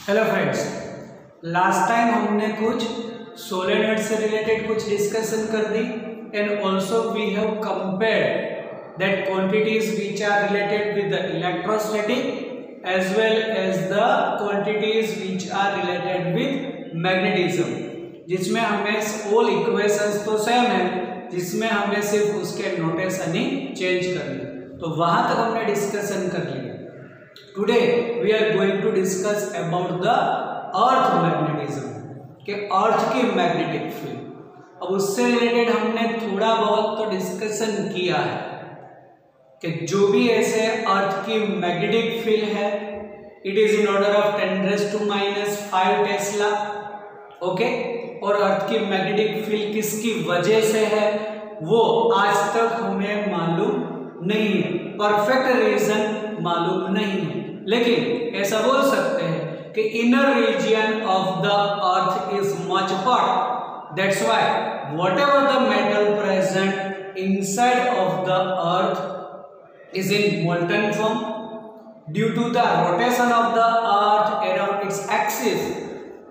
Hello friends, last time हमने कुछ solenoid से रिलेटेड कुछ डिस्कशन कर दी and also we have compared that quantities which are related with the electrostatic as well as the quantities which are related with magnetism, जिसमें हमें all equations तो same है, जिसमें हमें सिर्फ उसके नोटेशन ही चेंज करने, तो वहां तक हमने डिस्कशन कर लिया। Today we are going to discuss about the earth magnetism के अर्थ की मैग्नेटिक फील्ड। अब उससे रिलेटेड हमने थोड़ा बहुत तो डिस्कशन किया है कि जो भी ऐसे अर्थ की मैग्नेटिक फील्ड है it is in order of 10⁻⁵ Tesla, okay. और अर्थ की मैग्नेटिक फील्ड किसकी वजह से है वो आज तक हमें मालूम नहीं है, परफेक्ट रीजन मालूम नहीं है, लेकिन ऐसा बोल सकते हैं कि inner region of the earth is much hot, that's why whatever the metal present inside of the earth is in molten form due to the rotation of the earth around its axis.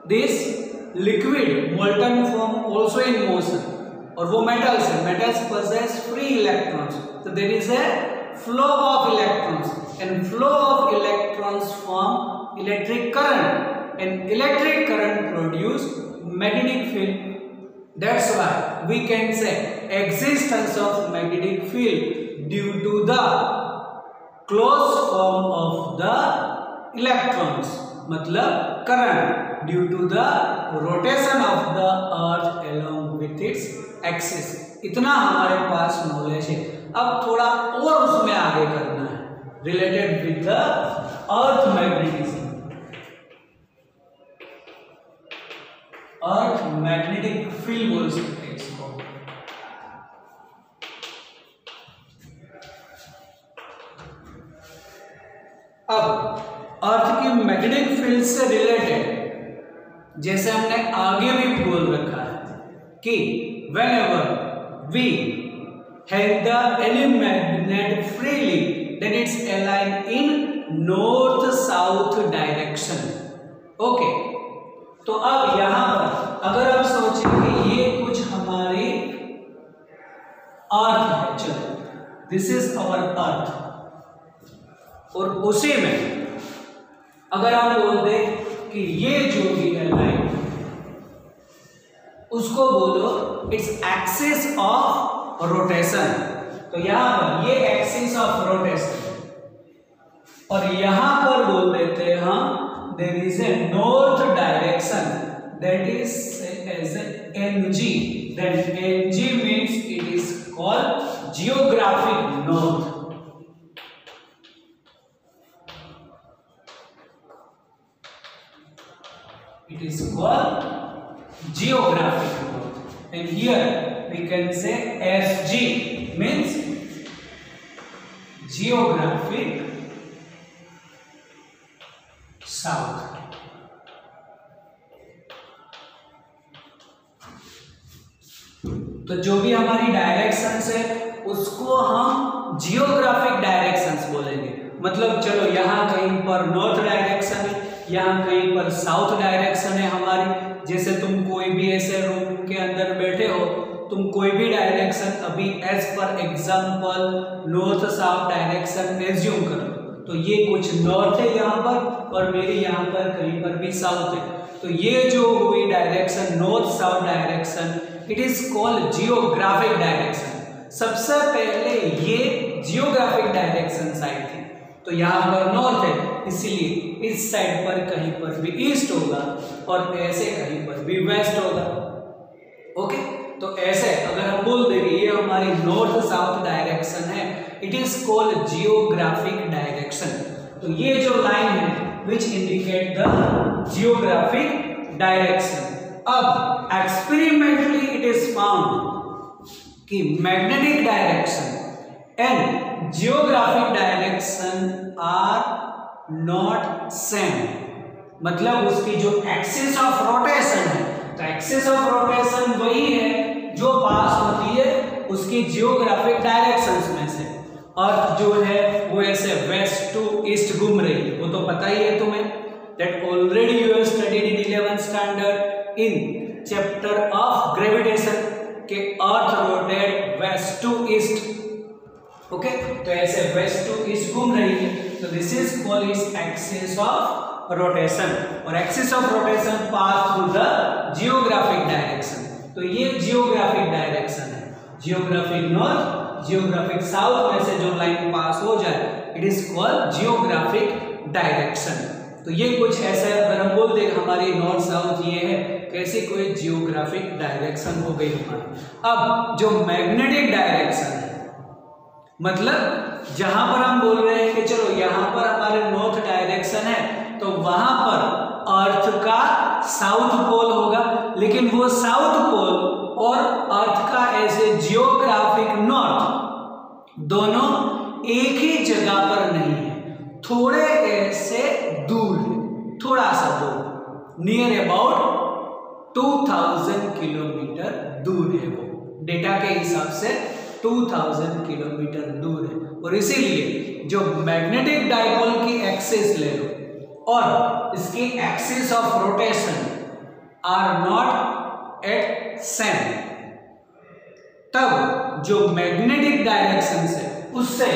This liquid molten form also in motion, और वो metals है, metals possess free electrons, so there is a flow of electrons and flow of electrons form electric current and electric current produce magnetic field. That's why we can say existence of magnetic field due to the closed form of the electrons, मतलब current due to the rotation of the earth along with its axis। इतना हमारे पास knowledge है। अब थोड़ा और उसमें आगे करना है related with the earth magnetism, earth magnetic field बोल सकते हैं इसको। अब अर्थ की मैग्नेटिक फील्ड से रिलेटेड जैसे हमने आगे भी बोल रखा है कि whenever we have the element freely then it's aligned in north south direction, okay. तो अब यहां पर अगर हम सोचें कि ये कुछ हमारी अर्थ है, चलो दिस इज आवर अर्थ, और उसी में अगर हम बोल दें कि ये जो भी है लाइन उसको बोलो इट्स एक्सिस ऑफ रोटेशन, तो यहां पर ये एक्सिस ऑफ रोटेशन, और यहां पर बोल देते हैं हम there is a north direction that is as NG, then NG means it is called geographic north. It is called geographic north, and here we can say SG means geographic south। तो जो भी हमारी directions है उसको हम geographic directions बोलेंगे, मतलब चलो यहाँ कहीं पर नॉर्थ डायरेक्शन है, यहाँ कहीं पर साउथ डायरेक्शन है हमारी। जैसे तुम कोई भी ऐसे रूम के अंदर बैठे हो, तुम कोई भी डायरेक्शन अभी as per example north south direction assume करो, तो ये कुछ नॉर्थ है यहाँ पर और मेरी यहाँ पर कहीं पर भी साउथ है, तो ये जो हुई direction north south direction it is called geographic direction. सबसे पहले ये जियोग्राफिक डायरेक्शन आई थी, तो यहाँ पर नॉर्थ है इसलिए इस साइड पर कहीं पर भी ईस्ट होगा और ऐसे कहीं पर भी वेस्ट होगा, ओके। तो ऐसे अगर हम बोल दें कि ये हमारी नॉर्थ साउथ डायरेक्शन है it is called geographic direction, तो ये जो लाइन है which indicate the geographic direction. अब एक्सपेरिमेंटली इट इज फाउंड कि magnetic direction and geographic direction are not same, मतलब उसकी जो एक्सिस ऑफ रोटेशन है, तो एक्सिस ऑफ रोटेशन वही है जो पास होती है उसकी जियोग्राफिक डायरेक्शंस में से, और जो है वो ऐसे वेस्ट टू ईस्ट घूम रही है, वो तो पता ही है तुम्हें। that already you have studied in 11th standard in chapter of gravitation के earth rotate west to east. Okay, तो ऐसे वेस्ट टू ईस्ट घूम रही है, तो this is called is axis of rotation, और axis of rotation pass through the geographic direction. तो ये जियोग्राफिक डायरेक्शन है, जियोग्राफिक नॉर्थ जियोग्राफिक साउथ में से जो लाइन पास हो जाए it is called geographic direction. तो ये कुछ ऐसा अगर हम बोलते हैं हमारी नॉर्थ साउथ ये है, कैसी कोई जियोग्राफिक डायरेक्शन हो गई हमारी। अब जो मैग्नेटिक डायरेक्शन है, मतलब जहां पर हम बोल रहे हैं कि चलो यहां पर हमारे नॉर्थ डायरेक्शन है, तो वहां पर अर्थ का साउथ पोल होगा, लेकिन वो साउथ पोल और अर्थ का ऐसे जियोग्राफिक नॉर्थ दोनों एक ही जगह पर नहीं है, थोड़े ऐसे दूर है, थोड़ा सा दूर, नियर अबाउट 2000 किलोमीटर दूर है वो, डेटा के हिसाब से 2000 किलोमीटर दूर है। और इसीलिए जो मैग्नेटिक डायपोल की एक्सिस ले लो और इसकी axis of rotation are not at same, तब जो मैग्नेटिक डायरेक्शन से उससे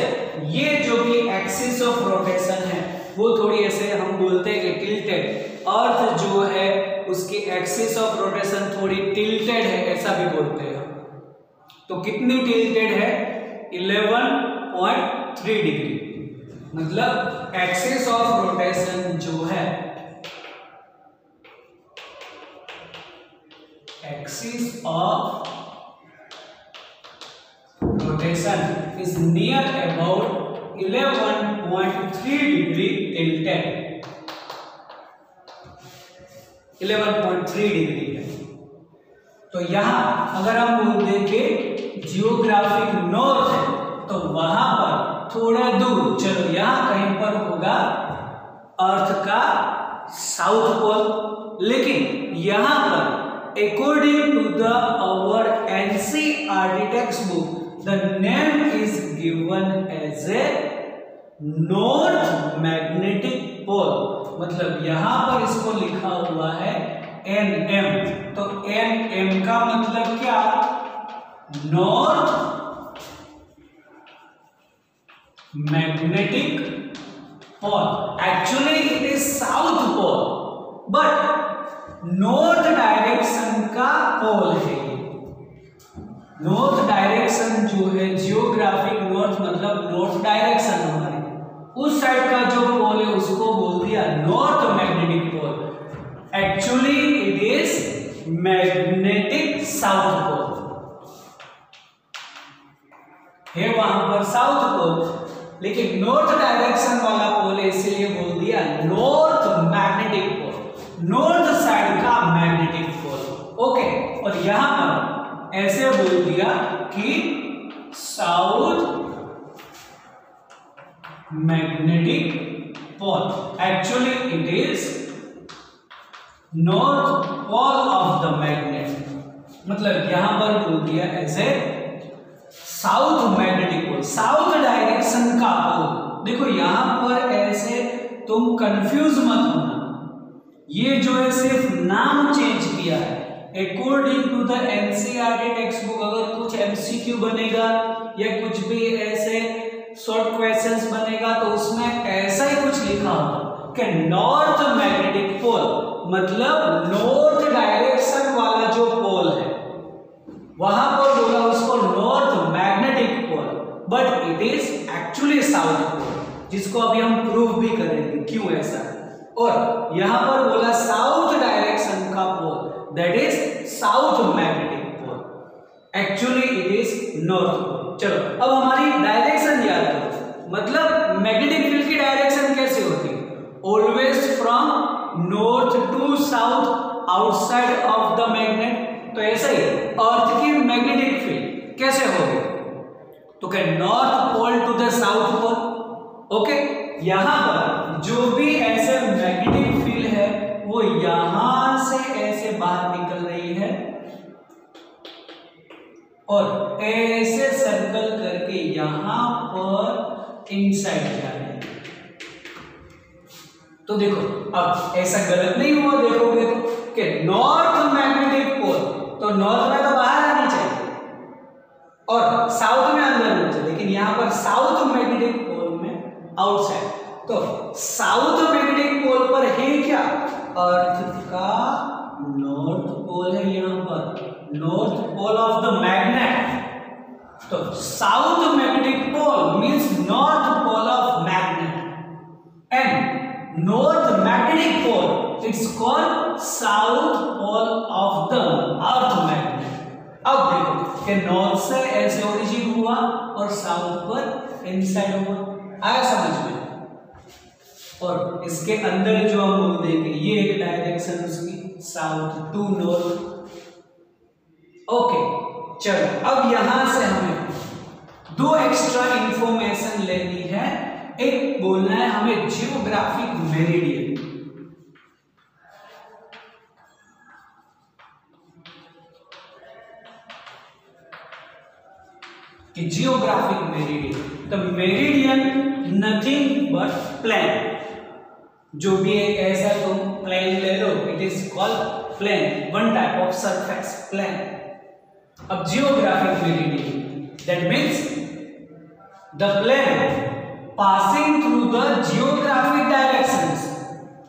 ये जो भी एक्सिस ऑफ रोटेशन है वो थोड़ी ऐसे हम बोलते हैं कि टिल्टेड, अर्थ जो है उसकी एक्सिस ऑफ रोटेशन थोड़ी टिल्टेड है, ऐसा भी बोलते हैं। तो कितनी टिल्टेड है? 11.3 डिग्री, मतलब एक्सिस ऑफ रोटेशन जो है, axis of rotation is near about 11.3 degree tilted, 11.3 degree है। तो यहां अगर हम बोल दें कि जियोग्राफिक नॉर्थ है, तो वहां पर थोड़ा दूर, चलो यहां कहीं पर होगा अर्थ का साउथ पोल, लेकिन यहां पर according to the our NCERT text book the name is given as a north magnetic pole, मतलब यहां पर इसको लिखा हुआ है NM। तो NM का मतलब क्या? North magnetic pole. Actually it is south pole, but north direction का पोल है। नॉर्थ डायरेक्शन जो है, जियोग्राफिक नॉर्थ मतलब नॉर्थ डायरेक्शन हमारी, उस साइड का जो पोल है उसको बोल दिया north magnetic pole. Actually it is magnetic south pole है, वहां पर साउथ पोल, लेकिन नॉर्थ डायरेक्शन वाला पोल है, इसलिए बोल दिया north magnetic pole, north side का मैग्नेटिक पोल। ओके, और यहां पर ऐसे बोल दिया कि south magnetic pole, actually it is north pole of the magnet, मतलब यहां पर बोल दिया ऐसे south magnetic pole, south direction का पोल। देखो यहां पर ऐसे तुम कंफ्यूज मत होना, ये जो है सिर्फ नाम चेंज किया है according to the NCERT text book. अगर कुछ एमसीक्यू बनेगा या कुछ भी ऐसे शॉर्ट क्वेश्चंस बनेगा तो उसमें ऐसा ही कुछ लिखा होगा कि नॉर्थ मैग्नेटिक पोल, मतलब नॉर्थ डायरेक्शन वाला जो पोल है वहां पर बोला उसको north magnetic pole, but it is actually south pole, जिसको अभी हम प्रूव भी करेंगे क्यों ऐसा है। और यहां पर बोला साउथ डायरेक्शन का pole, that is south magnetic pole, actually it is north pole. चलो अब हमारी डायरेक्शन याद करो, मतलब मैग्नेटिक फील्ड की डायरेक्शन कैसे होती है? Always from north to south outside of the magnet. तो ऐसे ही अर्थ की मैग्नेटिक फील्ड कैसे होगी? तो क्या north pole to the south pole. Okay, यहां पर जो भी ऐसे मैग्नेटिक फील्ड है वो यहां से ऐसे बाहर निकल रही है और ऐसे सर्कल करके यहां पर इनसाइड जा रही है। तो देखो अब ऐसा गलत नहीं हुआ, देखोगे तो कि नॉर्थ मैग्नेटिक पोल, तो नॉर्थ में तो बाहर आनी चाहिए और साउथ में अंदर होना चाहिए, लेकिन यहाँ पर साउथ मैग्नेटिक पोल में आउटसाइड। तो साउथ मैग्नेटिक पोल पर है क्या, अर्थ का नॉर्थ पोल है, यहाँ पर north pole of the magnet. तो south magnetic pole means north pole of magnet and north magnetic pole it's called south pole of the earth magnet. अब देखो कि नॉर्थ से ऐसे ओरिजिन हुआ और साउथ पर इनसाइड हुआ, आया समझ में। और इसके अंदर जो हम बोल देंगे ये एक डायरेक्शन उसकी साउथ टू नॉर्थ। ओके चलो अब यहां से हमें दो एक्स्ट्रा इंफॉर्मेशन लेनी है। एक बोलना है हमें जियोग्राफिक मेरिडियन, कि geographic meridian, the meridian nothing but plane, जो भी एक ऐसा तुम प्लेन ले लो, it is called plane, one type of surface plane. अब geographic meridian that means the plane passing through the geographic directions.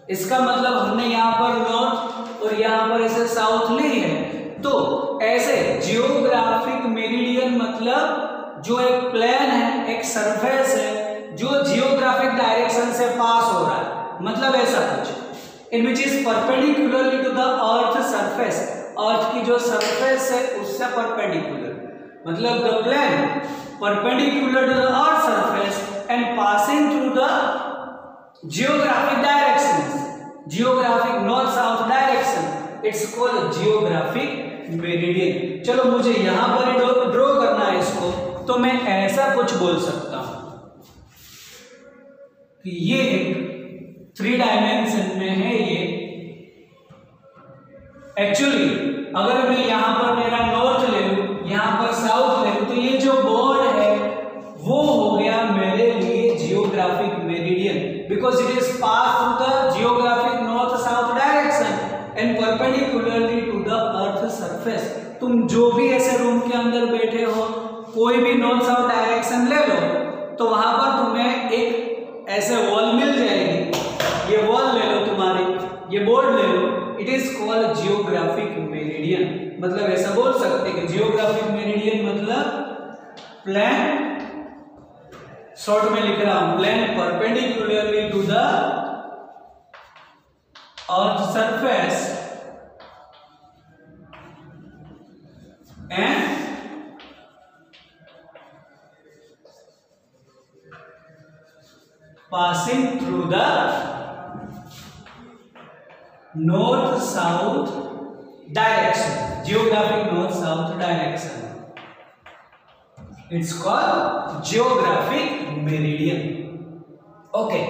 इसका मतलब हमने यहाँ पर नॉर्थ और यहाँ पर ऐसे साउथ ली है, तो ऐसे जियोग्राफिक मेरिडियन मतलब जो एक प्लेन है, एक सरफेस है जो जियोग्राफिक डायरेक्शन से पास हो रहा है, मतलब ऐसा कुछ in which is perpendicularly to the earth surface, earth की जो सरफेस है उससे परपेंडिकुलर, मतलब the plane perpendicular to the earth surface and passing through the geographic directions, geographic north south direction, it's called geographic meridian. चलो मुझे यहां पर draw करना है इसको, तो मैं ऐसा कुछ बोल सकता हूं कि ये एक 3 डायमेंशन में है। ये एक्चुअली अगर मैं यहां पर मेरा नॉर्थ ले लूं, यहां पर साउथ ले लूं, तो ये जो बोर्ड है वो हो गया मेरे लिए geographic meridian, because it is pass through the geographic north south direction and perpendicularly to the earth surface. तुम जो भी ऐसे रूम के अंदर बैठे हो, कोई भी नॉर्थ साउथ डायरेक्शन ले लो, तो वहां पर तुम्हें एक ऐसे वॉल मिल जाएगी। ये वॉल ले लो तुम्हारी, ये बोर्ड ले लो, it is called geographic meridian. मतलब ऐसा बोल सकते हैं कि जियोग्राफिक मेरिडियन मतलब प्लेन, शॉर्ट में लिख रहा हूं, plane perpendicularly to the earth surface and passing through the north south direction, geographic north south direction, it's called geographic meridian। Okay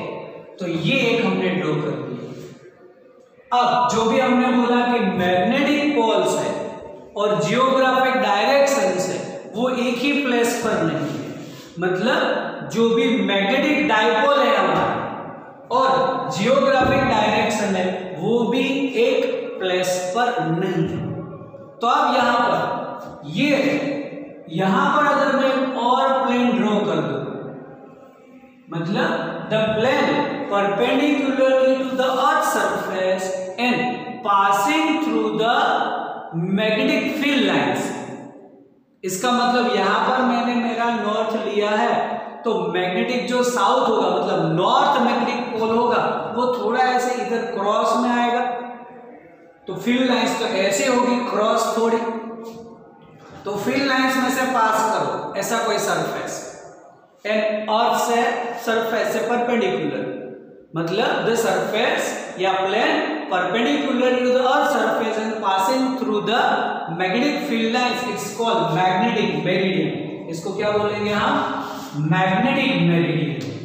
तो ये एक हमने ड्रॉ कर दिया। अब जो भी हमने बोला कि मैग्नेटिक पोल्स है और जियोग्राफिक डायरेक्शंस है वो एक ही प्लेस पर नहीं है, मतलब जो भी मैग्नेटिक डाइपोल है हमारा और जियोग्राफिक डायरेक्शन है वो भी एक प्लेस पर नहीं है। तो अब यहां पर ये यहां पर अगर मैं और प्लेन ड्रॉ कर दूं, मतलब the plane perpendicularly to the earth surface and passing through the magnetic field lines. इसका मतलब यहां पर मैंने मेरा नॉर्थ लिया है, तो मैग्नेटिक जो साउथ होगा मतलब नॉर्थ मैग्नेटिक पोल होगा वो थोड़ा ऐसे इधर क्रॉस में आएगा, तो फील्ड लाइंस तो ऐसे होगी क्रॉस थोड़ी, तो फील्ड लाइंस में से पास करो ऐसा कोई सरफेस एंड अर्थ से सरफेस से परपेंडिकुलर, मतलब द सरफेस या plane perpendicular to the earth surface and passing through the magnetic field lines, it's called magnetic meridian. इसको क्या बोलेंगे हम? Magnetic meridian.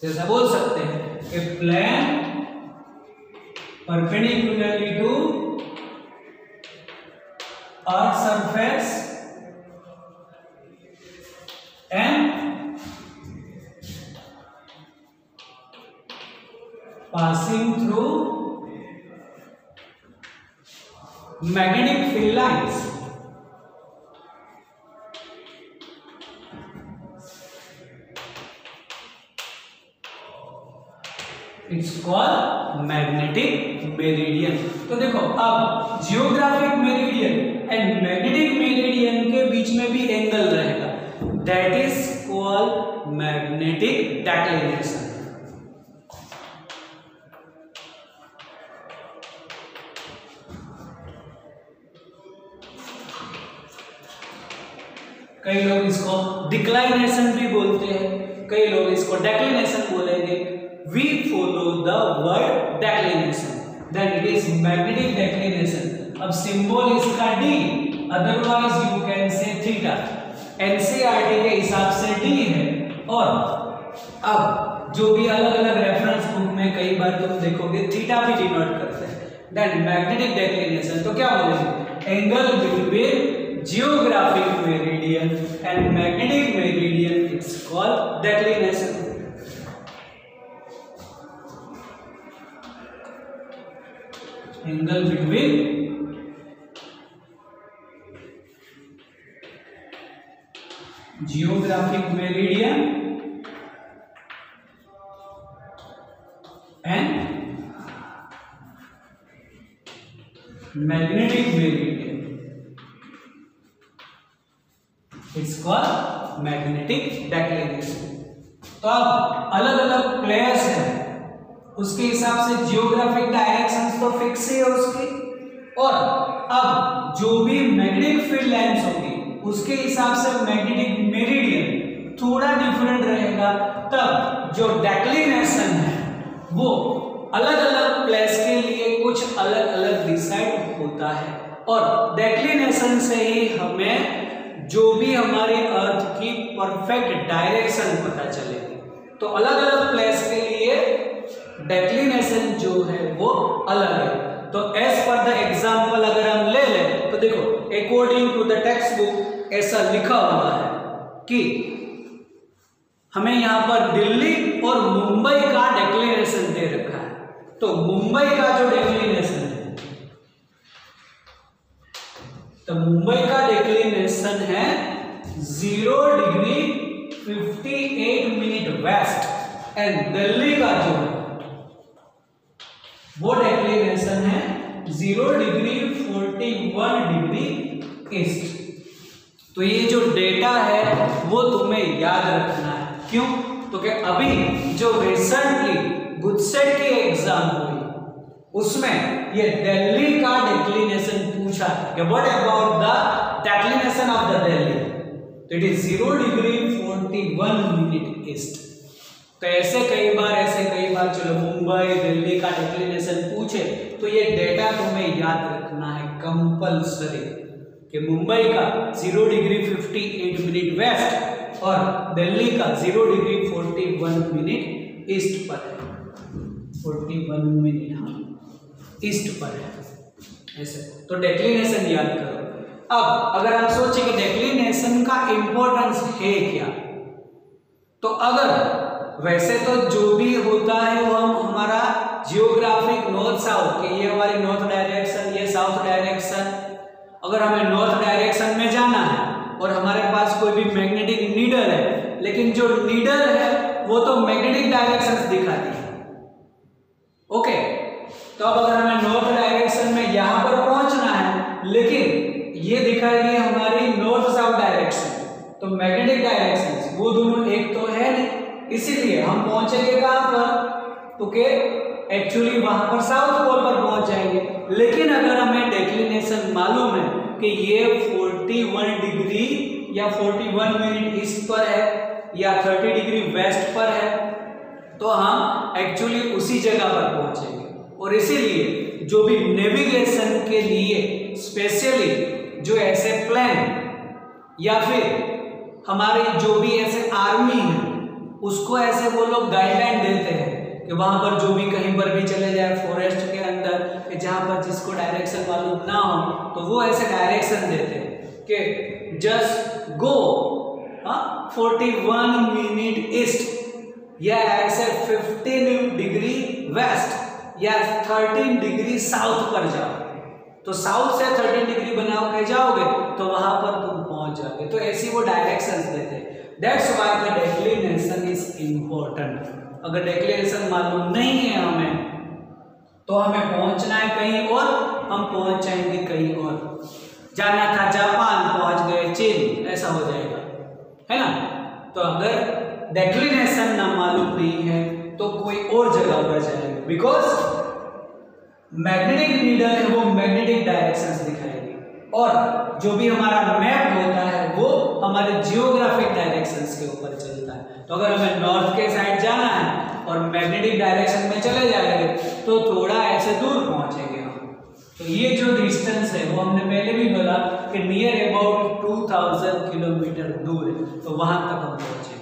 जैसा बोल सकते हैं a plane perpendicularly to earth surface and passing through magnetic field lines. It's called magnetic meridian. तो देखो अब geographic meridian and magnetic meridian के बीच में भी एंगल रहेगा, that is called magnetic declination. कई लोग इसको डिक्लाइनेशन भी बोलते हैं, कई लोग इसको डेक्लिनेशन बोलेंगे। We follow the word declination, then it is magnetic declination. अब सिंबल इसका D, otherwise you can say theta. NCERT के हिसाब से डी है। और अब जो भी अलग अलग रेफरेंस बुक में कई बार तुम देखोगे थीटा भी डिनोट करते हैं। देन मैग्नेटिक डेक्लिनेशन तो क्या बोलेंगे? Angle between geographic meridian and magnetic meridian, it's called declination. Angle between geographic meridian and magnetic meridian, It's called magnetic declination. तो अब अलग अलग प्लेयर्स हैं, उसके हिसाब से जियोग्राफिक डायरेक्शंस तो फिक्स ही है उसकी, और अब जो भी मैग्नेटिक फील्ड लाइंस होगी उसके हिसाब से मैग्नेटिक मेरिडियन थोड़ा डिफरेंट रहेगा। तब जो डेक्लिनेशन है वो अलग अलग प्लेस के लिए कुछ अलग अलग डिसाइड होता है, और डेक्लिनेशन से ही हमें जो भी हमारे अर्थ की परफेक्ट डायरेक्शन पता चलेगी। तो अलग अलग प्लेस के लिए डेक्लिनेशन जो है वो अलग है। तो एज पर द एग्जांपल अगर हम ले लें तो देखो, according to the text book ऐसा लिखा हुआ है कि हमें यहां पर दिल्ली और मुंबई का डेक्लिनेशन दे रखा है। तो मुंबई का जो डेक्लिनेशन है, तो मुंबई का डेक्लिनेशन है 0 degree 58 minute west, and Delhi का जो है वो डेक्लिनेशन है 0 डिग्री 41 डिग्री ईस्ट। तो ये जो डेटा है वो तुम्हें याद रखना है। क्यों? तो क्या अभी जो रिसेंटली गुजसेट की एग्जाम हुई उसमें ये दिल्ली का डेक्लिनेशन पूछा कि what about the declination of the Delhi, तो it is 0 degree 41 minute east. तो ऐसे कई बार चलो मुंबई दिल्ली का डेक्लिनेशन पूछे तो ये डेटा तुम्हें याद रखना है कंपल्सरी, कि मुंबई का 0 डिग्री 58 मिनट वेस्ट और दिल्ली का 0 डिग्री 41 मिनट ईस्ट पर है, 41 मिनट ईस्ट पर है ऐसे। तो डेक्लिनेशन याद करो। अब अगर हम सोचें कि डेक्लिनेशन का इंपॉर्टेंस है क्या, तो अगर वैसे तो जो भी होता है वो हम हमारा जियोग्राफिक नॉर्थ साउथ, कि ये हमारी नॉर्थ डायरेक्शन, ये साउथ डायरेक्शन, अगर हमें नॉर्थ डायरेक्शन में जाना है और हमारे पास कोई भी मैग्नेटिक नीडल है, लेकिन जो नीडल है वो तो मैग्नेटिक डायरेक्शन दिखाती है। ओके, तो अब अगर हमें नॉर्थ डायरेक्शन में यहां पर पहुंचना है लेकिन ये दिखाएगी हमारी नॉर्थ साउथ डायरेक्शन, तो मैग्नेटिक डायरेक्शन वो दोनों एक तो है नहीं, इसीलिए हम पहुंचेंगे कहां पर, तो के एक्चुअली वहां पर साउथ पोल पर पहुंच जाएंगे। लेकिन अगर हमें डेक्लिनेशन मालूम है कि ये 41 डिग्री या 41 मिनट ईस्ट पर है या 30 डिग्री वेस्ट पर है, तो हम एक्चुअली उसी जगह पर पहुंचेंगे। और इसीलिए जो भी नेविगेशन के लिए स्पेशली जो ऐसे प्लेन या फिर हमारे जो भी ऐसे आर्मी है उसको ऐसे वो लोग गाइडलाइन देते हैं कि वहां पर जो भी कहीं पर भी चले जाए फॉरेस्ट के अंदर, जहां पर जिसको डायरेक्शन मालूम ना हो तो वो ऐसे डायरेक्शन देते हैं कि जस्ट गो 41 मिनट ईस्ट, या ऐसे 15 डिग्री वेस्ट या 13 डिग्री साउथ पर जाओ। तो साउथ से 13 डिग्री बनाओ के जाओगे तो वहां पर तुम पहुंच जाओगे। तो ऐसी वो डायरेक्शंस देते हैं। That's why the declination is important. अगर डेक्लिनेशन मालूम नहीं है हमें तो हमें पहुंचना है कहीं और, हम पहुंच जाएंगे कहीं और। जाना था जापान, पहुंच गए चीन, ऐसा हो जाएगा, है ना। तो अगर डेक्लिनेशन ना मालूम नहीं है तो कोई और जगह पर जाएंगे, बिकॉज मैग्नेटिक नीडल है वो मैग्नेटिक डायरेक्शंस दिखाएगी, और जो भी हमारा मैप होता है वो हमारे जियोग्राफिक डायरेक्शंस के ऊपर चलता है। तो अगर हमें नॉर्थ के साइड जाना है और मैग्नेटिक डायरेक्शन में चले जाएंगे तो थोड़ा ऐसे दूर पहुंचेंगे हम। तो ये जो डिस्टेंस है वो हमने पहले भी बोला कि नियर अबाउट 2000 किलोमीटर दूर है, तो वहां तक हम पहुंचेंगे।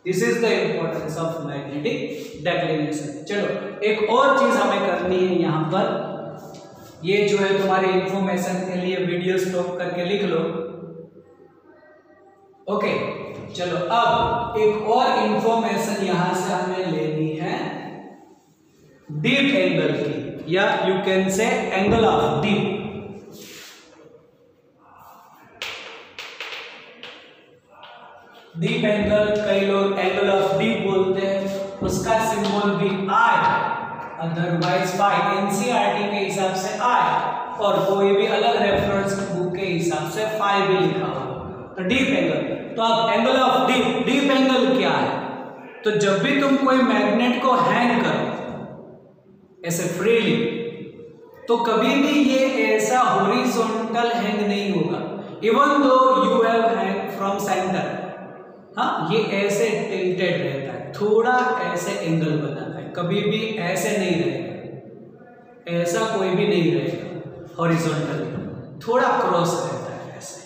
This is the importance of magnetic declination. चलो एक और चीज हमें करनी है यहाँ पर, ये जो है तुम्हारी इंफॉर्मेशन के लिए वीडियो स्टॉप करके लिख लो। ओके चलो अब एक और इंफॉर्मेशन यहां से हमें लेनी है डीप एंगल की, या यू कैन से angle of deep. Deep angle, कई लोग एंगल ऑफ डीप बोलते हैं, उसका सिंबल भी आई, अदरवाइज बाय एनसीईआरटी के हिसाब से आई, और कोई भी अलग रेफरेंस बुक के हिसाब से फाई भी लिखा हुआ। तो डीप एंगल, तो अब angle of deep, deep angle क्या है? तो जब भी तुम कोई मैग्नेट को हैंग करो ऐसे फ्रीली, तो कभी भी ये ऐसा हॉरिजॉन्टल हैंग नहीं होगा, even though you have hang from centre. हाँ, ये ऐसे टिल्टेड रहता है, थोड़ा ऐसे एंगल बनाता है, कभी भी ऐसे नहीं रहेगा, ऐसा कोई भी नहीं रहेगा हॉरिजॉन्टल, थोड़ा क्रॉस रहता है ऐसे।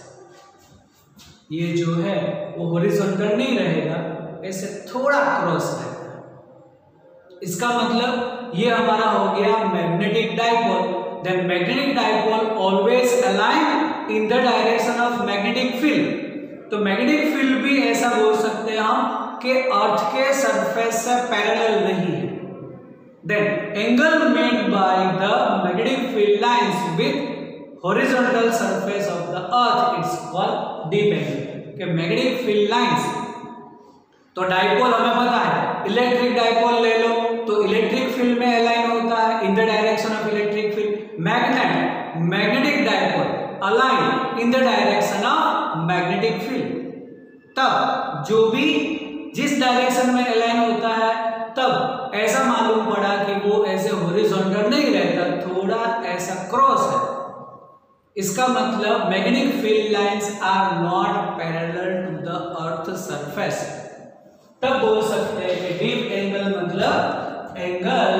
ये जो है वो हॉरिजॉन्टल नहीं रहेगा, ऐसे थोड़ा क्रॉस रहता है। इसका मतलब ये हमारा हो गया magnetic dipole. Then magnetic dipole always align in the direction of magnetic field. तो मैग्नेटिक फील्ड भी ऐसा बोल सकते हैं हम कि अर्थ के सरफेस से पैरेलल नहीं है। Then angle made by the magnetic field lines with horizontal surface of the earth, it's called dip angle. कि मैग्नेटिक फील्ड लाइंस, तो डाइपोल हमें पता है, इलेक्ट्रिक डाइपोल ले लो तो इलेक्ट्रिक फील्ड में अलाइन होता है इन the direction of electric field. Magnet, magnetic dipole align in the direction of magnetic field. तब जो भी जिस डायरेक्शन में अलाइन होता है, तब ऐसा मालूम पड़ा कि वो ऐसे हॉरिजॉन्टल नहीं रहता, थोड़ा ऐसा क्रॉस है। इसका मतलब magnetic field lines are not parallel to the earth surface. तब बोल सकते हैं कि डीप एंगल मतलब angle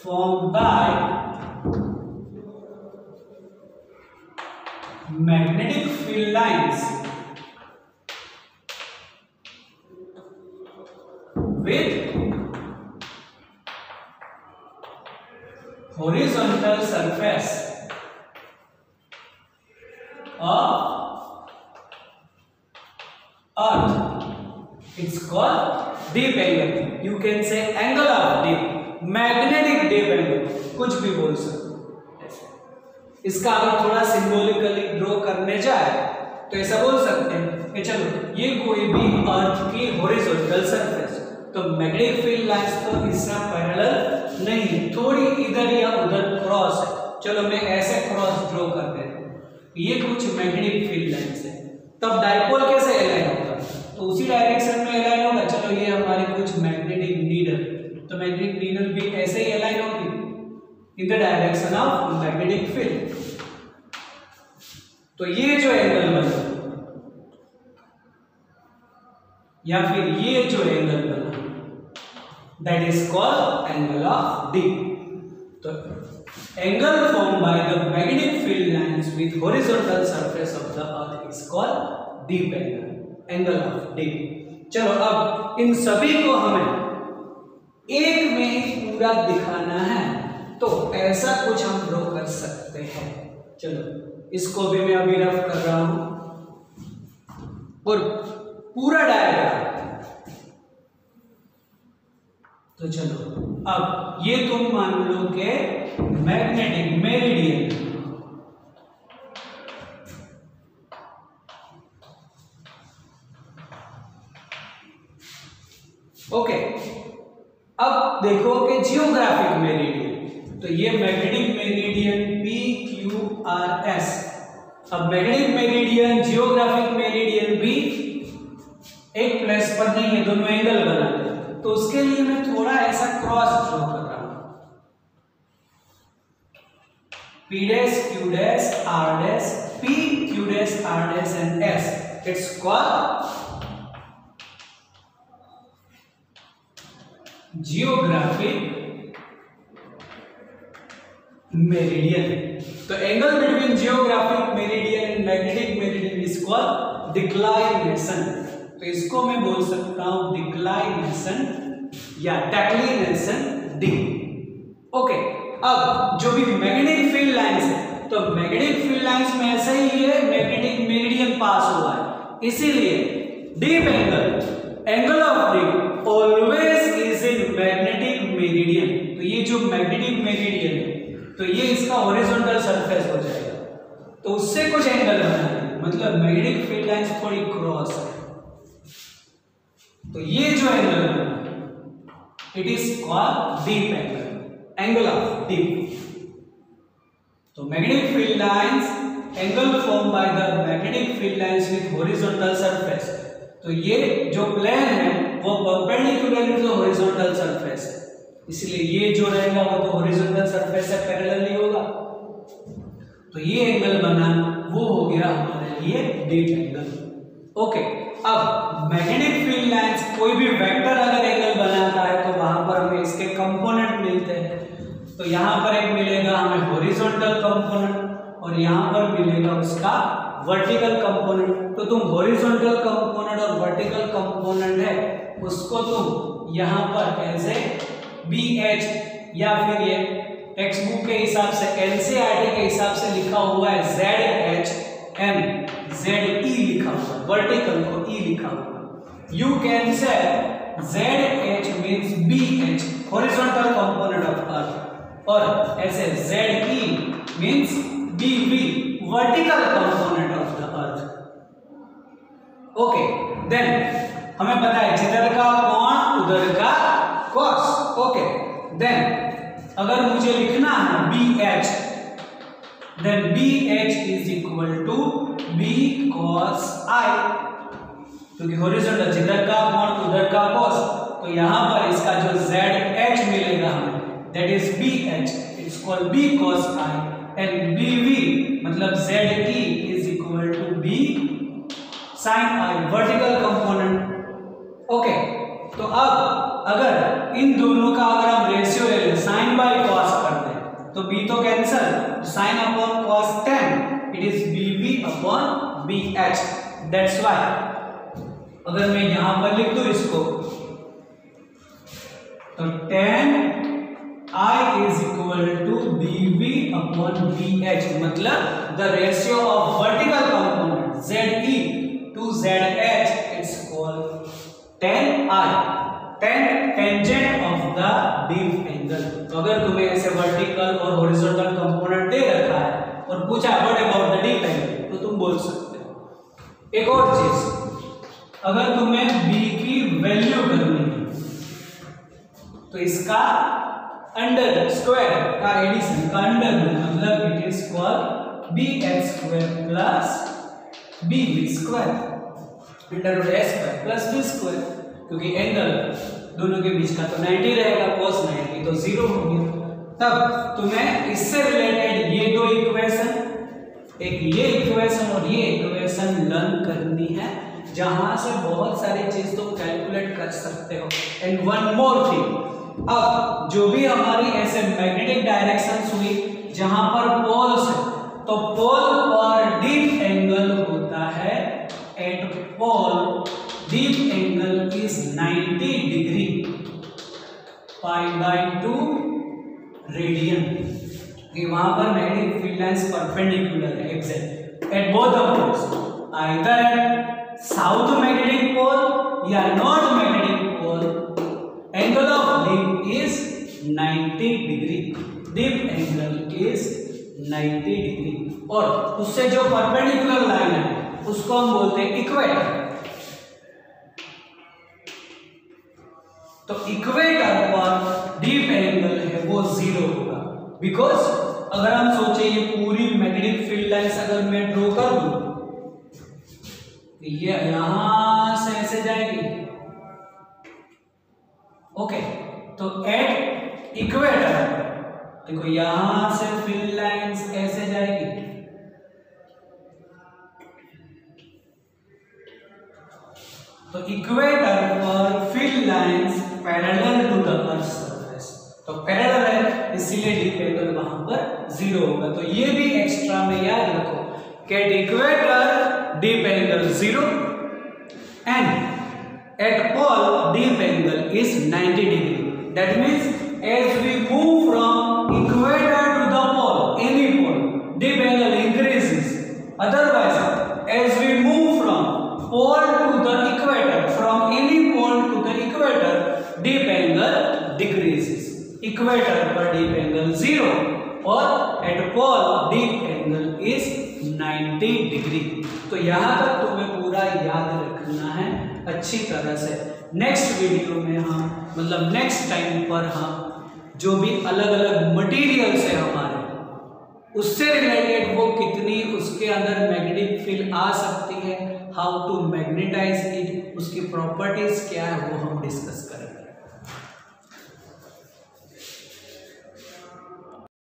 formed by magnetic field lines with horizontal surface of earth. It's called deep angle. You can say angle of deep, magnetic deep angle, कुछ भी बोल सकते। इसका अगर थोड़ा सिंबॉलिकली ड्रॉ करने जाए तो ऐसा बोल सकते हैं कि चलो ये कोई भी अर्थ की हॉरिजॉन्टल सरफेस, तो मैग्नेटिक फील्ड लाइंस तो इससे पैरेलल नहीं है, थोड़ी इधर या उधर क्रॉस है। चलो मैं ऐसे क्रॉस ड्रॉ कर देता हूँ, ये कुछ मैग्नेटिक फील्ड लाइंस है। तब डाइपोल कैसे अलाइन होगा? तो उसी डायरेक्शन में अलाइन होगा। चलो ये हमारी कुछ मैग्नेटिक नीडल, तो मैग्नेटिक नीडल भी ऐसे ही अलाइन होगी इन the direction of magnetic field. तो ये जो एंगल बना या फिर ये जो एंगल बना, that is called angle of dip. तो angle form by the magnetic field lines with horizontal surface of the earth is called dip angle. Angle of dip. चलो अब इन सभी को हमें एक में ही पूरा दिखाना है, तो ऐसा कुछ हम ड्रॉ कर सकते हैं। चलो इसको भी मैं अभी रफ कर रहा हूं और पूरा डायग्राम। तो चलो अब ये तुम मान लो कि मैग्नेटिक मेरिडियन, ओके। अब देखो कि जियोग्राफिक मेरिडियन, तो ये magnetic meridian P Q R S. अब मैग्नेटिक मेरिडियन जियोग्राफिक मेरिडियन भी एक प्लेस पर नहीं है, दोनों एंगल बनाते हैं, तो उसके लिए मैं थोड़ा ऐसा क्रॉस ड्रॉ कर रहा हूं। P dash Q dash R dash P Q dash R dash and S. It's called geographic meridian. तो angle between geographic meridian and magnetic meridian is called declination. तो इसको मैं बोल सकता हूं डिक्लाइनेशन या डेक्लिनेशन डी। ओके, अब जो भी मैग्नेटिक फील्ड लाइंस है, तो मैग्नेटिक फील्ड लाइंस में ऐसे ही है, मैग्नेटिक मेरिडियन पास हुआ है, इसीलिए deep angle of D always is in magnetic meridian. तो ये जो मैग्नेटिक मेरिडियन है, तो ये इसका हॉरिजॉन्टल सरफेस हो जाएगा, तो उससे कुछ एंगल बनाना, मतलब मैग्नेटिक फील्ड लाइंस थोड़ी क्रॉस है, तो ये जो एंगल बना it is called dip angle of dip. तो magnetic field lines angle form by the magnetic field lines with horizontal surface. तो ये जो प्लेन है वो perpendicular to the horizontal surface है, इसलिए ये जो रहेगा वो तो हॉरिजॉन्टल सरफेस से पैरेलल होगा। तो ये एंगल बना, वो हो गया हमारे लिए डीप एंगल। ओके, अब मैग्नेटिक फील्ड लाइंस कोई भी वेक्टर अगर एंगल बनाता है तो वहां पर हमें इसके कंपोनेंट मिलते हैं। तो यहां पर एक मिलेगा हमें हॉरिजॉन्टल कंपोनेंट और यहां पर मिलेगा उसका वर्टिकल कंपोनेंट। तो तुम हॉरिजॉन्टल कंपोनेंट और वर्टिकल कंपोनेंट है उसको तुम यहां पर ऐसे BH या फिर ये टेक्स्ट बुक के हिसाब से NCERT के हिसाब से लिखा हुआ है ZHM ZE लिखा हुआ है, वर्टिकल को E लिखा हुआ है। You can say ZH means BH horizontal component of earth, और ऐसे ZE means BV vertical component of the earth. Okay, then हमें पता है जिधर का कोण उधर का कॉस। ओके, देन अगर मुझे लिखना है BH, then BH is equal to B cos I, क्योंकि हॉरिजॉन्टल जिधर का कोण उधर का कॉस, तो यहां पर इसका जो ZH मिलेगा हमें that is BH, it's called B cos I, and BV मतलब ZE is equal to B sin I vertical component. Okay, तो अब अगर इन दोनों का अगर हम रेशियो ले लें साइन बाय कॉस करते हैं तो b तो cancel, sine upon cos 10 it is BV upon BH। That's why अगर मैं यहां पर लिख दूं इसको तो 10 I is equal to BV upon BH, मतलब the ratio of vertical component ZE to ZH it's called 10I, 10 tangent of the deep angle। तो अगर तुम्हें ऐसे वर्टिकल और हॉरिजॉन्टल कंपोनेंट दे रखा है और पूछा what about the deep angle, तो तुम बोल सकते हो। एक और चीज, अगर तुम्हें B की वैल्यू करनी है तो इसका अंडर स्क्वायर का एडिशन का अंडर मतलब it is called BH square plus BV square, under root A square plus B square, क्योंकि एंगल दोनों के बीच का तो 90 रहेगा, cos 90 तो 0 हो गया। तब तुम्हें इससे रिलेटेड ये दो इक्वेशन, एक ये इक्वेशन और ये इक्वेशन लर्न करनी है, जहां से बहुत सारी चीज तुम कैलकुलेट कर सकते हो। एंड वन मोर थिंग, अब जो भी हमारी ऐसे मैग्नेटिक डायरेक्शंस हुई जहां पर पोल्स है, तो पोल पर डीप एंगल होता है एट पोल वहां पर मैग्नेटिक फील्ड लाइंस परपेंडिकुलर है exact at both the poles, either at south magnetic pole या north magnetic pole, angle of dip is 90 degree, dip angle is 90 degree, और उससे जो परपेंडिकुलर लाइन है उसको हम बोलते हैं इक्वेटर। तो इक्वेटर पर डीप एंगल है वो 0 होगा, बिकॉज अगर हम सोचे ये पूरी मैग्नेटिक फील्ड लाइंस अगर मैं ड्रॉ कर दूं तो ये यहां से ऐसे जाएगी, ओके, तो एट इक्वेटर देखो यहां से फील्ड लाइंस ऐसे जाएगी, तो इक्वेटर पर field lines parallel to the earth surface, तो पैरेलल है इसीलिए डीप एंगल वहां पर 0 होगा। तो ये भी एक्स्ट्रा में याद रखो कि at equator dip angle 0 and at pole dip angle is 90 degree. That means as we move from equator to the pole, any pole, dip angle increases, otherwise as we move from pole to the equator, from any pole to the equator, deep angle decreases. Equator पर deep angle 0 और at pole deep angle is 90 degree। तो यहाँ तक तुम्हें पूरा याद रखना है अच्छी तरह से। नेक्स्ट वीडियो में हम मतलब नेक्स्ट टाइम पर हम जो भी अलग अलग मटेरियल से हमारे उससे रिलेटेड वो कितनी उसके अंदर मैग्नेटिक फील्ड आ सकती है, हाउ टू मैग्नेटाइज इट, उसकी प्रॉपर्टीज क्या है वो हम डिस्कस करेंगे।